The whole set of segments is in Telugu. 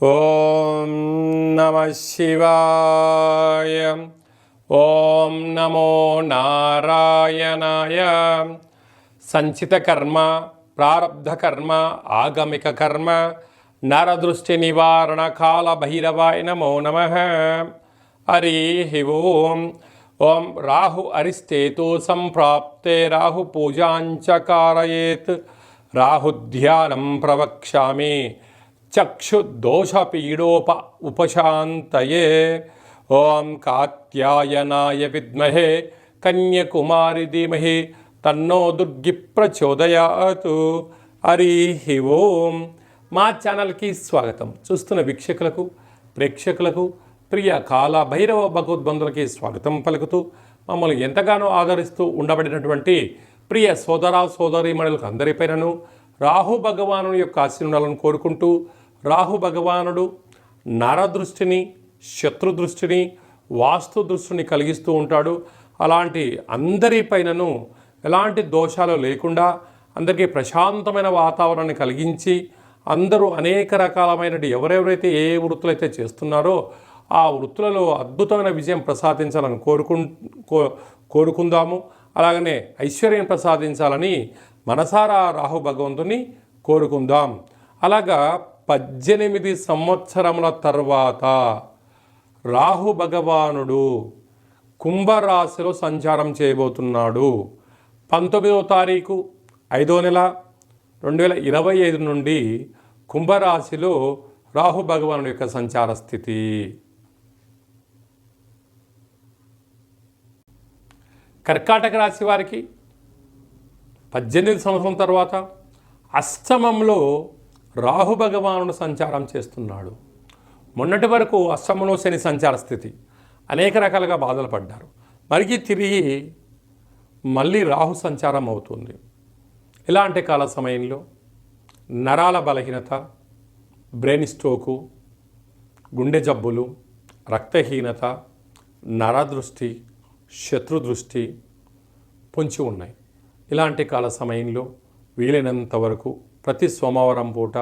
ఓం నమ శివాయ. ఓం నమో నారాయణాయ. సంచిత కర్మ, ప్రారబ్ధ కర్మ, ఆగమిక కర్మ, నరదృష్టి నివారణ కాల భైరవాయ నమో నమః. హరి ఓం. ఓం రాహు అరిష్టేతు సంప్రాప్తే రాహు పూజాంచ కారయేత్. రాహుధ్యానం ప్రవక్ష్యామి చక్షుదోషపీడోప ఉపశాంతయే. ఓం కాత్యాయనాయ విద్మహే కన్యకుమారి ధీమహి తన్నో దుర్గి ప్రచోదయాతు. హరి ఓం. మా ఛానల్కి స్వాగతం. చూస్తున్న వీక్షకులకు, ప్రేక్షకులకు, ప్రియ కాల భైరవ భగవద్బంధులకి స్వాగతం పలుకుతూ, మమ్మల్ని ఎంతగానో ఆదరిస్తూ ఉండబడినటువంటి ప్రియ సోదర సోదరీమణులకు అందరిపైనను రాహు భగవానుని యొక్క ఆశీర్వాదాలను కోరుకుంటూ, రాహు భగవానుడు నరదృష్టిని, శత్రుదృష్టిని, వాస్తు దృష్టిని కలిగిస్తూ ఉంటాడు. అలాంటి అందరిపైనను ఎలాంటి దోషాలు లేకుండా అందరికీ ప్రశాంతమైన వాతావరణాన్ని కలిగించి, అందరూ అనేక రకాలమైన ఎవరెవరైతే ఏ వృత్తులైతే చేస్తున్నారో ఆ వృత్తులలో అద్భుతమైన విజయం ప్రసాదించాలని కోరుకుందాము. అలాగనే ఐశ్వర్యం ప్రసాదించాలని మనసారా రాహు భగవంతుని కోరుకుందాం. అలాగా 18 సంవత్సరముల తర్వాత రాహు భగవానుడు కుంభరాశిలో సంచారం చేయబోతున్నాడు. 19వ తారీఖు 5వ నెల 2025 నుండి కుంభరాశిలో రాహు భగవానుడి యొక్క సంచార స్థితి. కర్కాటక రాశి వారికి 18 సంవత్సరం తర్వాత అష్టమంలో రాహు భగవానుడు సంచారం చేస్తున్నాడు. మొన్నటి వరకు అష్టమంలో శని సంచార స్థితి, అనేక రకాలుగా బాధలు పడ్డారు. మరికి తిరిగి మళ్ళీ రాహు సంచారం అవుతుంది. ఇలాంటి కాల సమయంలో నరాల బలహీనత, బ్రెయిన్ స్ట్రోకు, గుండె జబ్బులు, రక్తహీనత, నరదృష్టి, శత్రుదృష్టి పొంచి ఉన్నాయి. ఇలాంటి కాల సమయంలో వీలైనంత వరకు ప్రతి సోమవారం పూట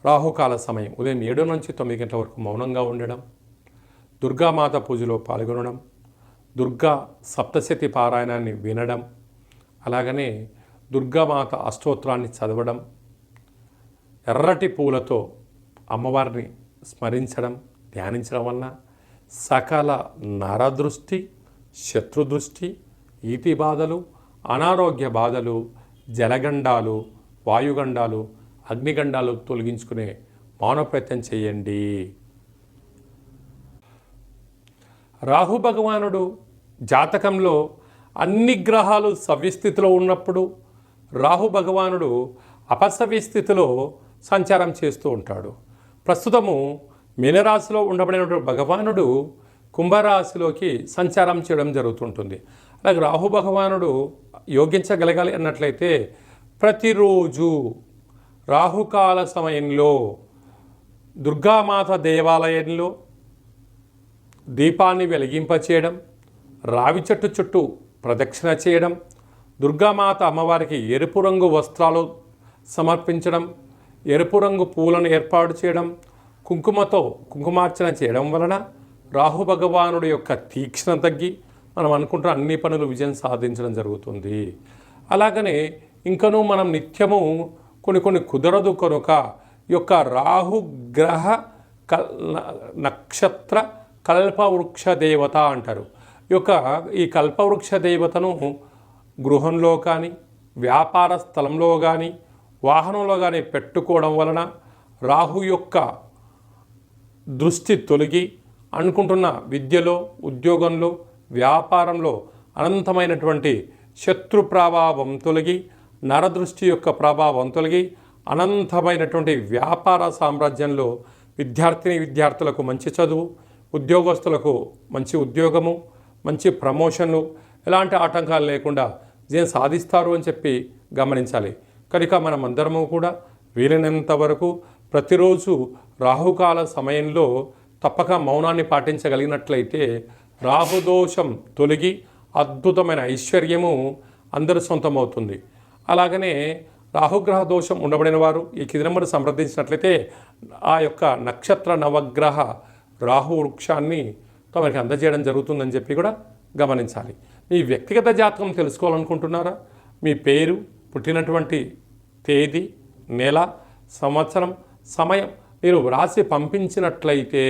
రాహుకాల సమయం ఉదయం 7 నుంచి 9 గంటల వరకు మౌనంగా ఉండడం, దుర్గామాత పూజలో పాల్గొనడం, దుర్గా సప్తశతి పారాయణాన్ని వినడం, అలాగనే దుర్గామాత అష్టోత్తరాన్ని చదవడం, ఎర్రటి పూలతో అమ్మవారిని స్మరించడం, ధ్యానించడం వలన సకల నరదృష్టి, శత్రుదృష్టి, ఈతి బాధలు, అనారోగ్య బాధలు, జలగండాలు, వాయుగండాలు, అగ్నిగండాలు తొలగించుకునే మౌన ప్రయత్నం చేయండి. రాహు భగవానుడు జాతకంలో అన్ని గ్రహాలు సవ్యస్థితిలో ఉన్నప్పుడు రాహు భగవానుడు అపసవ్యస్థితిలో సంచారం చేస్తూ ఉంటాడు. ప్రస్తుతము మీనరాశిలో ఉండబడినటువంటి భగవానుడు కుంభరాశిలోకి సంచారం చేయడం జరుగుతుంటుంది. అలాగే రాహు భగవానుడు యోగించగలగాలి అన్నట్లయితే ప్రతిరోజు రాహుకాల సమయంలో దుర్గామాత దేవాలయంలో దీపాన్ని వెలిగింపచేయడం, రావి చెట్టు చుట్టూ ప్రదక్షిణ చేయడం, దుర్గామాత అమ్మవారికి ఎరుపు రంగు వస్త్రాలు సమర్పించడం, ఎరుపు రంగు పూలను ఏర్పాటు చేయడం, కుంకుమతో కుంకుమార్చన చేయడం వలన రాహు భగవానుడి యొక్క తీక్షణ తగ్గి మనం అనుకుంటున్న అన్ని పనులు విజయం సాధించడం జరుగుతుంది. అలాగనే ఇంకనూ మనం నిత్యము కొన్ని కుదరదు కనుక ఈ యొక్క రాహుగ్రహ నక్షత్ర కల్పవృక్ష దేవత అంటారు. ఈ కల్పవృక్ష దేవతను గృహంలో కానీ, వ్యాపార స్థలంలో కానీ, వాహనంలో కానీ పెట్టుకోవడం వలన రాహు యొక్క దృష్టి తొలగి అనుకుంటున్న విద్యలో, ఉద్యోగంలో, వ్యాపారంలో అనంతమైనటువంటి శత్రు ప్రభావం తొలగి, నరదృష్టి యొక్క ప్రభావం తొలగి అనంతమైనటువంటి వ్యాపార సామ్రాజ్యంలో విద్యార్థులకు మంచి చదువు, ఉద్యోగస్తులకు మంచి ఉద్యోగము, మంచి ప్రమోషన్లు, ఎలాంటి ఆటంకాలు లేకుండా విజయం సాధిస్తారు అని చెప్పి గమనించాలి. కనుక మనం అందరము కూడా వీలైనంత వరకు ప్రతిరోజు రాహుకాల సమయంలో తప్పక మౌనాన్ని పాటించగలిగినట్లయితే రాహుదోషం తొలగి అద్భుతమైన ఐశ్వర్యము అందరి సొంతమవుతుంది. అలాగనే రాహుగ్రహ దోషం ఉండబడిన వారు ఈ కింది నెంబర్ సంప్రదించినట్లయితే ఆ యొక్క నక్షత్ర నవగ్రహ రాహు వృక్షాన్ని తమకి అందజేయడం జరుగుతుందని చెప్పి కూడా గమనించాలి. మీ వ్యక్తిగత జాతకం తెలుసుకోవాలనుకుంటున్నారా? మీ పేరు, పుట్టినటువంటి తేదీ, నెల, సంవత్సరం, సమయం మీరు వ్రాసి పంపించినట్లయితే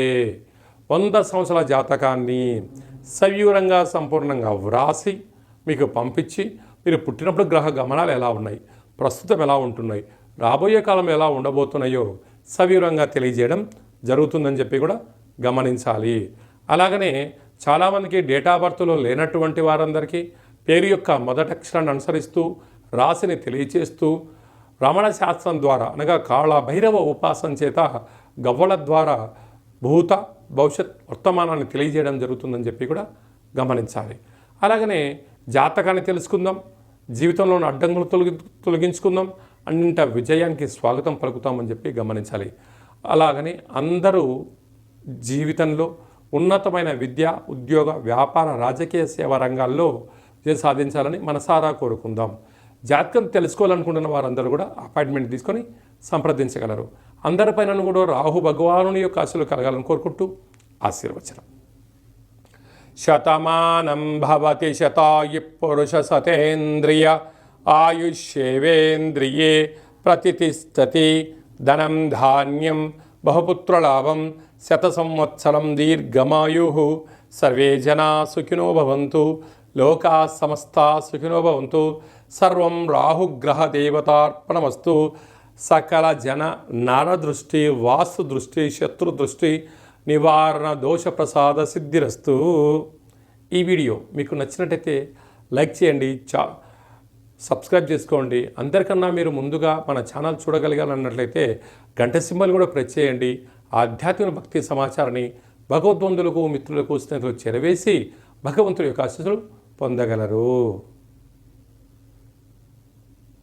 100 సంవత్సరాల జాతకాన్ని సవివరంగా సంపూర్ణంగా వ్రాసి మీకు పంపించి, మీరు పుట్టినప్పుడు గ్రహ గమనాలు ఎలా ఉన్నాయి, ప్రస్తుతం ఎలా ఉంటున్నాయి, రాబోయే కాలం ఎలా ఉండబోతున్నాయో సవివరంగా తెలియజేయడం జరుగుతుందని చెప్పి కూడా గమనించాలి. అలాగనే చాలామందికి డేటా బర్త్లో లేనటువంటి వారందరికీ పేరు యొక్క మొదటి అక్షరాన్ని అనుసరిస్తూ రాశిని తెలియచేస్తూ రమణ శాస్త్రం ద్వారా అనగా కాళ భైరవ ఉపాసన చేత గవ్వల ద్వారా భూత భవిష్యత్ వర్తమానాన్ని తెలియజేయడం జరుగుతుందని చెప్పి కూడా గమనించాలి. అలాగనే జాతకాన్ని తెలుసుకుందాం, జీవితంలో ఉన్న అడ్డంకులు తొలగించుకుందాం, అన్నింట విజయానికి స్వాగతం పలుకుతామని చెప్పి గమనించాలి. అలాగని అందరూ జీవితంలో ఉన్నతమైన విద్య, ఉద్యోగ, వ్యాపార, రాజకీయ సేవా రంగాల్లో విజయం సాధించాలని మనసారా కోరుకుందాం. జాతకం తెలుసుకోవాలనుకుంటున్న వారందరూ కూడా అపాయింట్మెంట్ తీసుకొని సంప్రదించగలరు. అందరిపైన కూడా రాహు భగవానుని యొక్క ఆశలు కలగాలని కోరుకుంటూ ఆశీర్వచనం. శతమానం భవతి శతాయు పురుష సతేంద్రియ ఆయుష్యేవేంద్రియే ప్రతిష్టతి ధనం ధాన్యం బహుపుత్రలాభం శత సంవత్సరం దీర్ఘమాయు సర్వే జనా సుఖినో భవంతు లోకా సమస్తా సుఖినో భవంతు సర్వం రాహుగ్రహ దేవతార్పణమస్తు సకల జన నరదృష్టి వాస్తు దృష్టి శత్రు దృష్టి నివారణ దోష ప్రసాద సిద్ధిరస్తు. ఈ వీడియో మీకు నచ్చినట్టయితే లైక్ చేయండి, సబ్స్క్రైబ్ చేసుకోండి. అందరికన్నా మీరు ముందుగా మన ఛానల్ చూడగలిగాలన్నట్లయితే గంట సింబల్ కూడా ప్రెస్ చేయండి. ఆధ్యాత్మిక భక్తి సమాచారాన్ని భగవద్బంధులకు, మిత్రులకు, స్నేహితులకు చేరవేసి భగవంతుడి యొక్క ఆశీస్సులు పొందగలరు.